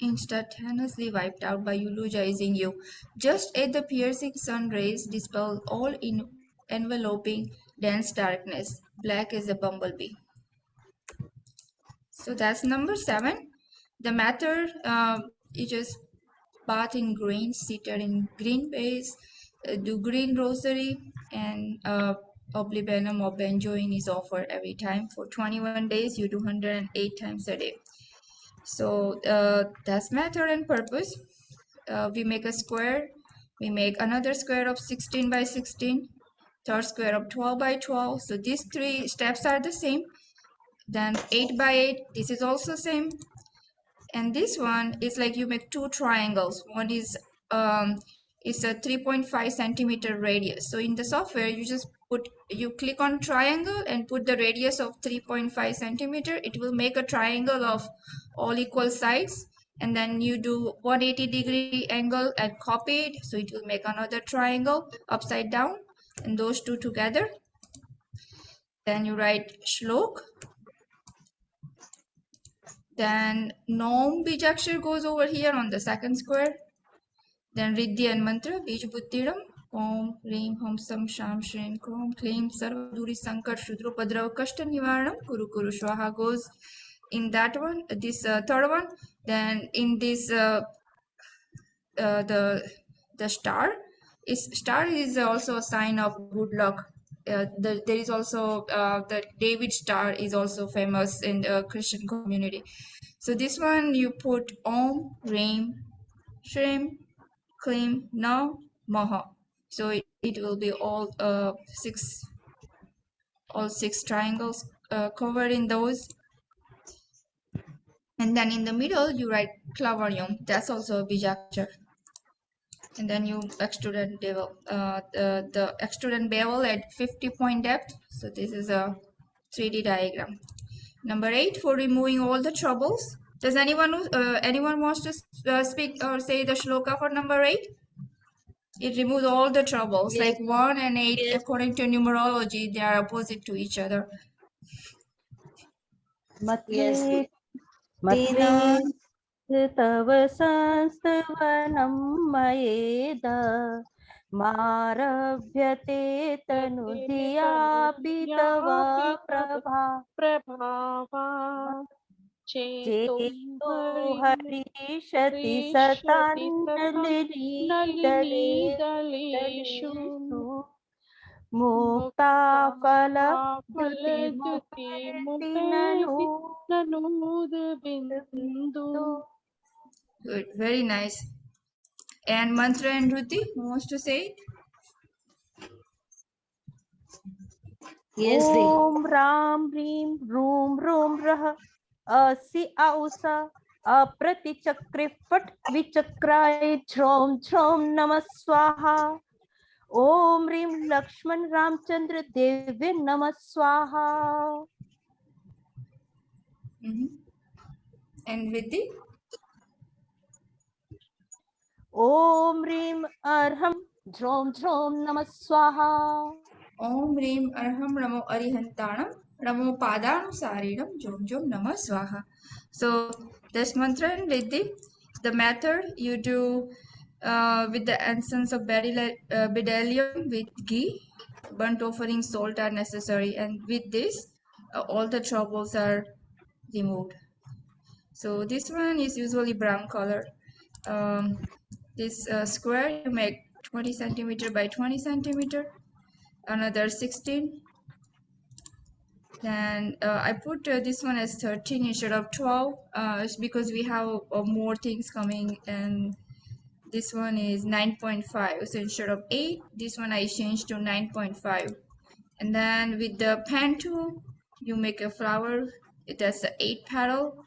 instantaneously wiped out by eulogizing you, just as the piercing sun rays dispel all enveloping dense darkness, black as a bumblebee. So that's number 7. The method, you just bath in green, seated in green base, do green rosary, and oblivion or benjoin is offered every time. For 21 days, you do 108 times a day. So that's method and purpose. We make a square, we make another square of 16 by 16, third square of 12 by 12. So these three steps are the same. Then 8 by 8, this is also same. And this one is like you make two triangles. One is it's a 3.5 centimeter radius. So in the software, you click on triangle and put the radius of 3.5 centimeter. It will make a triangle of all equal sides. And then you do 180-degree angle and copy it. So it will make another triangle upside down, and those two together. Then you write shlok. Then Nom Bijakshar goes over here on the second square. Then Riddhi and Mantra, Bij Buddhiram, Om, Reem, Hum, Sam, Sham, Shrim, Krom, Klim, Sarva, Duri, Sankar, Shudra, Padrav, Kashta, Nivaranam, Kuru, Kuru, Swaha goes in that one, this third one. Then in this, the star is also a sign of good luck. There is also the David star is also famous in the Christian community. So this one you put Om, Reem, Shrim, Klim, Na, Maha. So it will be all six triangles covered in those. And then in the middle you write Klavarium. That's also a Bijakshar. And then you extrude and bevel the extrude and bevel at 50 point depth. So this is a 3D diagram. Number 8, for removing all the troubles. Does anyone wants to speak or say the shloka for number 8? It removes all the troubles. Yes. Like 1 and 8, Yes. according to numerology, they are opposite to each other. Yes. मत्वे Tina. मत्वे तव संस्तवनं मयेद मारभ्यते तनुधियापि तव प्रभा चेतो चेतो हरिष्यति हरिष्यति तथा सतान्नलिनीदलेषु नलिनीदलेषु मुक्ता फलद्युति फलद्युतिमुपैति ननु मुपैति ननूदबिन्दु. Good, very nice. And mantra and Ruti, who wants to say it? Yes, Di. ॐ रां ह्रीं रूं रूं रः असि औस अप्रतिचक्रे फट् विचक्राय झ्रौं झ्रौं नमः स्वाहा ॐ ह्रीं लक्ष्मण रामचंद्र देव्य नमः स्वाहा. And Riddhi? ॐ ह्रीं अर्हं झ्रौं झ्रौं नमः स्वाहा. Om Reem Arham Ramo Arihantanam Ramo Padanusarinam Jom Jom Namah Swaha. So this mantra and Riddhi, the method you do with the essence of bdellium with ghee, burnt offering, salt are necessary, and with this all the troubles are removed. So this one is usually brown color. This square you make 20 centimeter by 20 centimeter, another 16. Then I put this one as 13 instead of 12. It's because we have more things coming, and this one is 9.5. So instead of 8, this one I changed to 9.5. And then with the pen tool, you make a flower. It has an 8 petal,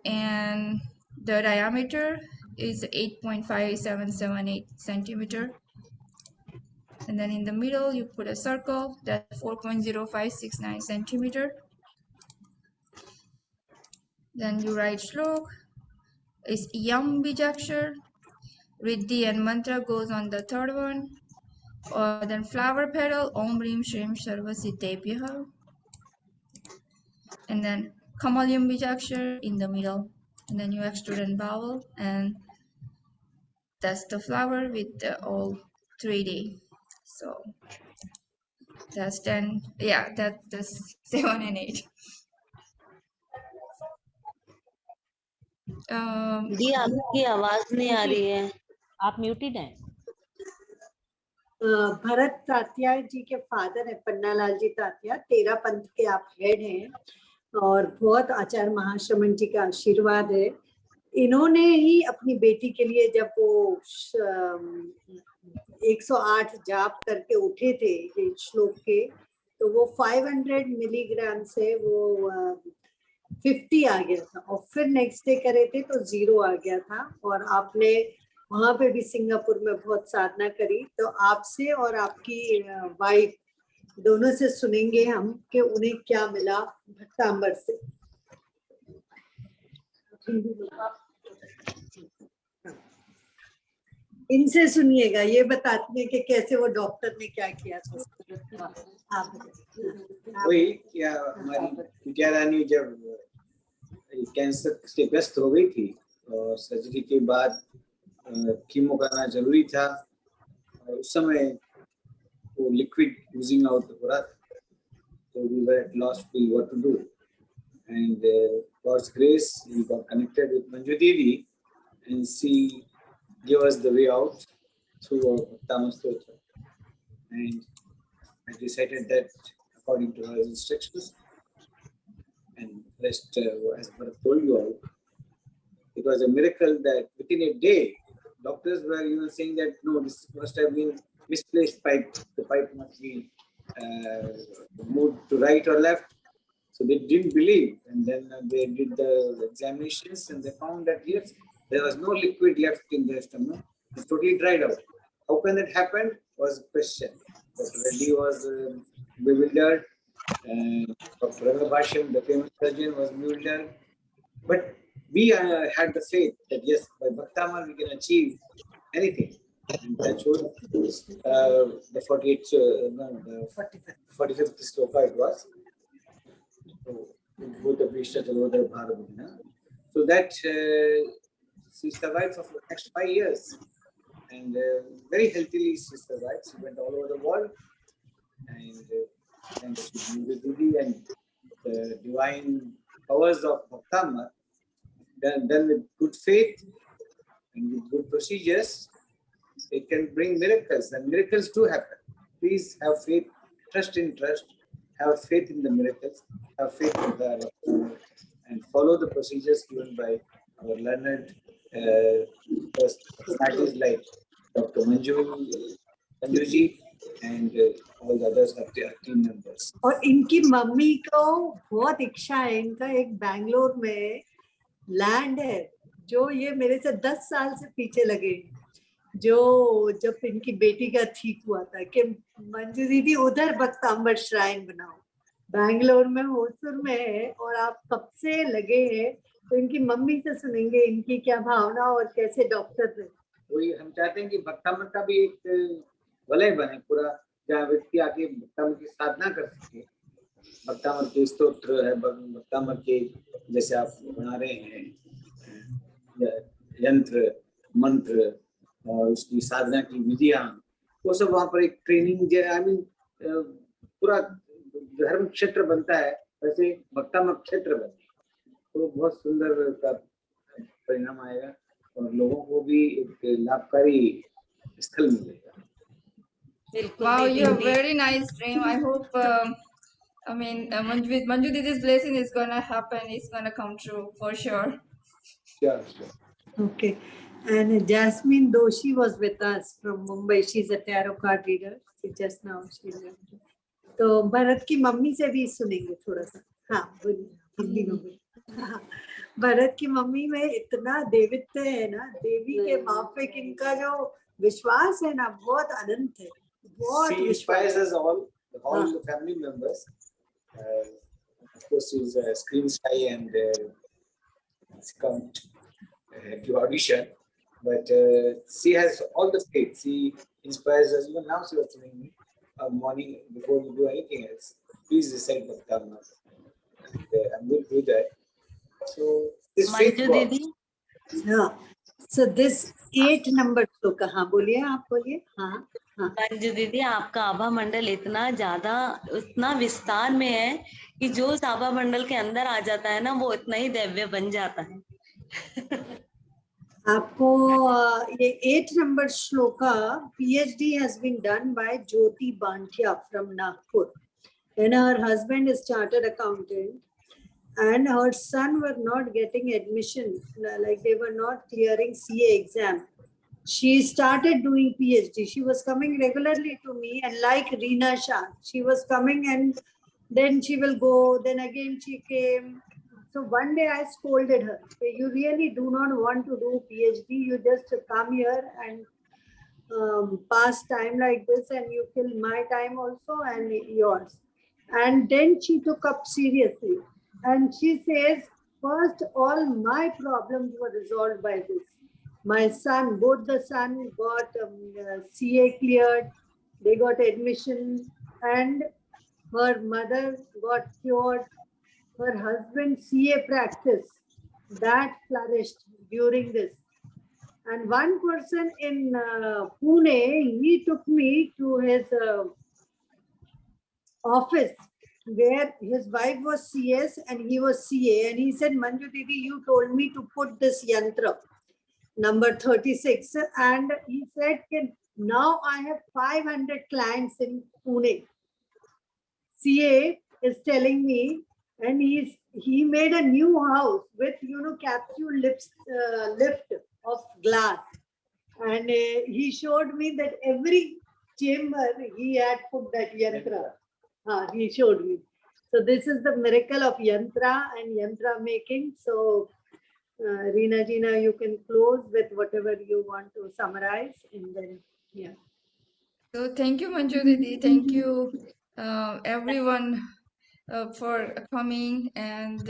and the diameter is 8.5778 centimeter. And then in the middle, you put a circle that's 4.0569 centimeter. Then you write shlok. It's Yam Bijakshar. Riddhi and mantra goes on the third one. Then flower petal, Om Rim Shrim Sarva Siddhebhyaha. And then Kamalyam Bijakshar in the middle. And then you extrude and vowel, and that's the flower with the all 3D. So that's 10. Yeah, that's 7 and 8. दी आपकी आवाज नहीं आ रही है। आप muted हैं। भरत तात्या जी के father है, पन्नालाल जी तात्या, तेरा पंथ के आप हेड हैं और बहुत आचार्य महाश्रमण जी का आशीर्वाद है। इन्होंने ही अपनी बेटी के लिए, जब वो 108 जाप करके उठे थे ये श्लोक के, तो वो 500 मिलीग्राम से वो 50 आ गया था और फिर नेक्स्ट डे करे थे तो 0 आ गया था। और आपने वहां पे भी सिंगापुर में बहुत साधना करी, तो आपसे और आपकी वाइफ दोनों से सुनेंगे हम कि उन्हें क्या मिला भक्तांबर से। इनसे सुनिएगा, ये बताती है कि कैसे वो डॉक्टर ने क्या किया था। आप वही क्या, हमारी विद्या रानी जब कैंसर से ग्रस्त हो गई थी और सर्जरी के बाद कीमो करना जरूरी था, और उस समय वो लिक्विड यूजिंग आउट हो रहा था, तो we were at loss to what to do, and God's grace we got connected with Manju Devi and she gave us the way out through our Bhaktaman Stotra, and I decided that according to her instructions, and rest as Bharat told you all, it was a miracle that within a day doctors were even saying that no, this must have been misplaced pipe, the pipe must be moved to right or left. So they didn't believe, and then they did the examinations and they found that yes, there was no liquid left in the stomach, it's totally dried out. How can that happen was a question. Dr. Reddy was bewildered, and Dr. Raghavasham, the famous surgeon, was bewildered, but we had the faith that yes, by Bhaktaman we can achieve anything. And that's what the 48th, the 45th sloka it was. So that she survived for the next 5 years, and very healthily she survived. She went all over the world, and thanks to Manju and the divine powers of Bhaktaman, done with good faith and with good procedures, it can bring miracles, and miracles do happen. Please have faith, trust, have faith in the miracles, have faith in the and follow the procedures given by our learned personalities like Dr. Manjuji and all the others of their team members. और इनकी mummy को बहुत इच्छा है, इनका एक बैंगलोर में land है जो ये मेरे से 10 साल से पीछे लगे, जो जब इनकी बेटी का ठीक हुआ था कि मंजू दीदी उधर भक्तांबर श्राइन बनाओ, बैंगलोर में होसुर में है, और आप कब से लगे हैं, तो इनकी मम्मी से सुनेंगे इनकी क्या भावना और कैसे डॉक्टर थे। वही हम चाहते हैं कि भक्तांबर का भी एक वलय बने पूरा, जहाँ व्यक्ति आके भक्तांबर की साधना कर सके। भक्तांबर के स्तोत्र है, भक्तांबर के जैसे आप बना रहे हैं यंत्र मंत्र और उसकी साधना की विधियां, वो सब वहाँ पर एक ट्रेनिंग, आई मीन पूरा धर्म क्षेत्र बनता है, वैसे भक्तांबर क्षेत्र बने तो बहुत सुंदर का परिणाम आएगा और लोगों को भी एक लाभकारी स्थल मिलेगा। Wow, you have very nice dream. I hope, with Manju Didi's blessing is gonna happen. It's gonna come true for sure. Sure. Okay, and Jasmine Doshi was with us from Mumbai. She's a tarot card reader. Just now she left. तो भरत की mummy से भी सुनेंगे थोड़ा सा। हाँ बोलिए, हिंदी में बोलिए। हाँ, भरत की मम्मी में इतना देवित्व है ना, देवी के मापे इनका जो विश्वास है ना, बहुत अनंत है, बहुत She inspires us all the family members. Of course, she's screen shy and she can't give audition, but she has all the faith. She inspires us. Even now, she was telling me, morning before you do anything else, please recite Bhaktaman. I'm going to do that. So this faith. हाँ, so this 8 number श्लोक, हाँ बोलिए, आप बोलिए। हाँ हाँ मंजू दीदी, आपका आभा मंडल इतना ज्यादा, उतना विस्तार में है कि जो उस आभा मंडल के अंदर आ जाता है ना, वो इतना ही दिव्य बन जाता है। आपको ये 8 number shloka PhD has been done by Jyoti Banthia from Nagpur, and her husband is chartered accountant, and her son were not getting admission, like they were not clearing CA exam. She started doing PhD. She was coming regularly to me, and like Reena Shah, she was coming and then she will go, then again she came. So one day I scolded her. "Hey, you really do not want to do PhD. You just come here and pass time like this, and you kill my time also and yours." And then she took up seriously. And she says, first, all my problems were resolved by this. My son, both the son got CA cleared, they got admission, and her mother got cured. Her husband CA practice that flourished during this. And one person in Pune, he took me to his office where his wife was CS and he was CA. And he said, "Manju Didi, you told me to put this yantra, number 36. And he said, now I have 500 clients in Pune. CA is telling me, and he made a new house with, capsule lift of glass. And he showed me that every chamber he had put that yantra. He showed me. So this is the miracle of yantra and yantra making. So Reena Jina, you can close with whatever you want to summarize, and then yeah. So thank you, Manju Didi. Thank you, everyone, for coming and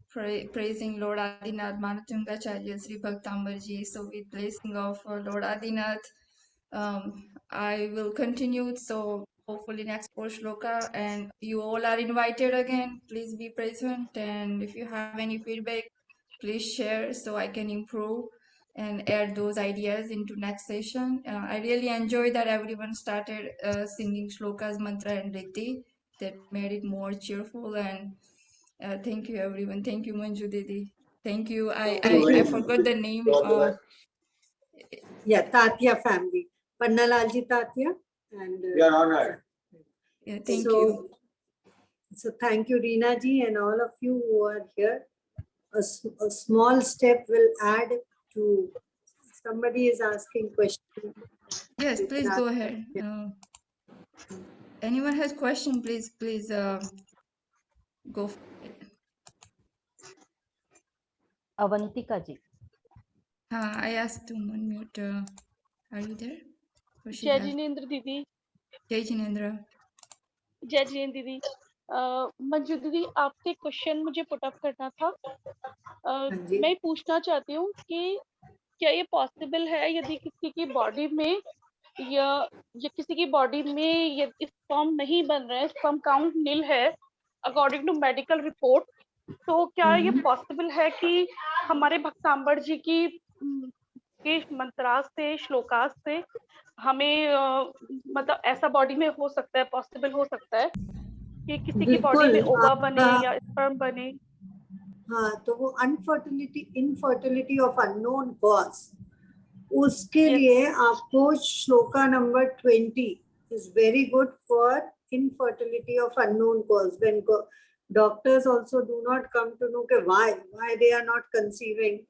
praising Lord Adinath, Manatungacharya, Sri Bhaktambarji. So with blessing of Lord Adinath, I will continue. So hopefully next 4 shloka, and you all are invited again. Please be present, and if you have any feedback, please share so I can improve and add those ideas into next session. I really enjoyed that everyone started singing shlokas, mantra, and riddhi. That made it more cheerful. And thank you, everyone. Thank you, Manju Didi. Thank you. I forgot the name of. Yeah, Tatia family. Pannalalji Tatia. And Your Honor. Yeah, thank you. So thank you, Reena ji, and all of you who are here. A small step will add to. Somebody is asking question. Yes, please go ahead. Anyone has question, please go for it. Avantika ji. I asked to unmute. Are you there? Or she जय left? Jinendra दीदी Jai Jinendra. जय जिनेंद्र दीदी मंजू दीदी आपसे question मुझे put up करना था जी। मैं पूछना चाहती हूँ कि क्या ये पॉसिबल है यदि किसी की बॉडी में या किसी की बॉडी में ये स्पर्म नहीं बन रहा है, स्पर्म काउंट नील है अकॉर्डिंग टू मेडिकल रिपोर्ट, तो क्या ये पॉसिबल है कि हमारे भक्तांबर जी की के मंत्रास से श्लोकास से हमें मतलब ऐसा बॉडी में हो सकता है, पॉसिबल हो सकता है कि किसी की बॉडी में ओवा बने या स्पर्म बने? हाँ, तो वो इनफर्टिलिटी ऑफ अननोन कॉज, उसके लिए आपको shloka number 20 is very good for infertility of unknown cause. When doctors also do not come to know why they are not conceiving,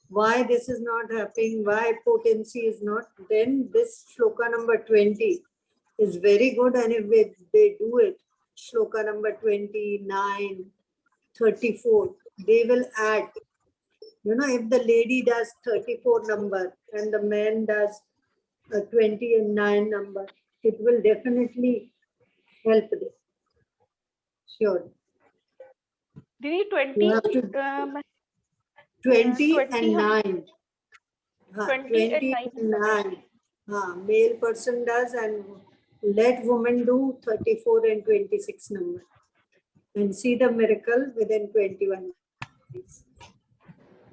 why this is not happening, why potency is not, then this shloka number 20 is very good. And if they do it, shloka number 29, 34, they will add. If the lady does 34 number and the man does 20 and 9 number, it will definitely help them. Sure. Didi, 20 You have to 20 and 9. 20 and 9. Male person does, and let woman do 34 and 26 number, and see the miracle within 21 days.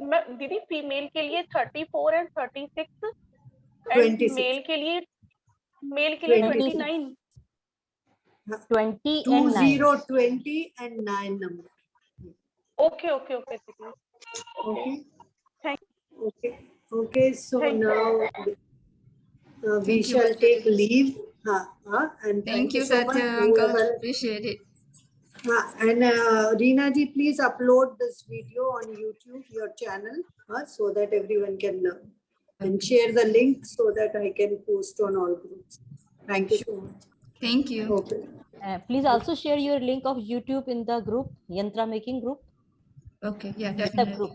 दीदी female के लिए 34 and 36 and 26. Mail के लिए 29. 20 2 and 9. 0 20 and 9 number. Okay. Okay. Okay. Okay. So Thank you. now we Thank you, shall Mataji. take leave. And Thank thank you you, so much. Satya uncle. Whoever. Appreciate it. And Reena ji, please upload this video on YouTube, your channel, so that everyone can learn. And Okay. share the link so that I can post on all groups. Thank you so much. Thank you. Okay. Please also share your link of YouTube in the group, Yantra making group. Okay. Yeah, WhatsApp definitely. group.